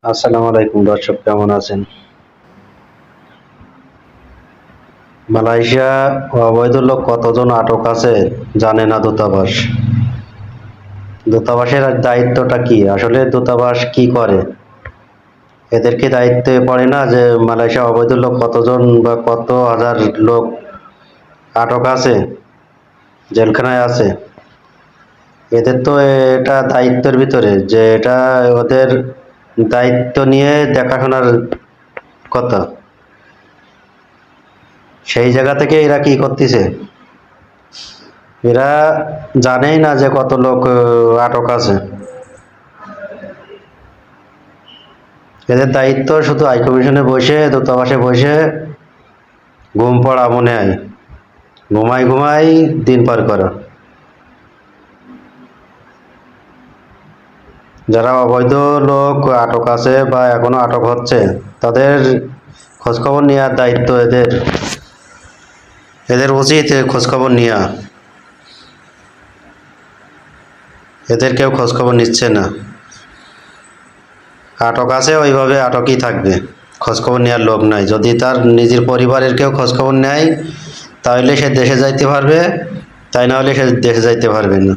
আসসালামু আলাইকুম দর্শক, কেমন আছেন? মালয়েশিয়া অবৈধ লোক কতজন আটক আছে জানে না দূতাবাস। দূতাবাসের আর দায়িত্বটা কি? আসলে দূতাবাস কি করে? এদের কি দায়িত্বে পড়ে না যে মালয়েশিয়া অবৈধ লোক কতজন বা কত হাজার লোক আটক আছে, জেলখানায় আছে? এদের তো এটা দায়িত্বের ভিতরে, যে এটা ওদের দায়িত্ব নিয়ে দেখাশোনার কথা। সেই জায়গা থেকে এরা কি করতেছে? এরা জানেই না যে কত লোক আটক আছে। এদের দায়িত্ব শুধু হাই কমিশনে বসে, দূতাবাসে বসে ঘুম পড়া, মনে হয় ঘুমাই ঘুমাই দিন পার করা। যারা অবৈধ লোক আটক আছে বা এখনো আটক হচ্ছে, তাদের খোঁজখবর নেওয়ার দায়িত্ব এদের। এদের উচিত খোঁজখবর নেওয়া। এদের কেউ খোঁজখবর নিচ্ছে না। আটক আছে, ওইভাবে আটকই থাকবে, খোঁজখবর নেওয়ার লোক নাই। যদি তার নিজের পরিবারের কেউ খোঁজখবর নেয় তাহলে সে দেশে যাইতে পারবে, তাই না হলে সে দেশে যাইতে পারবে না।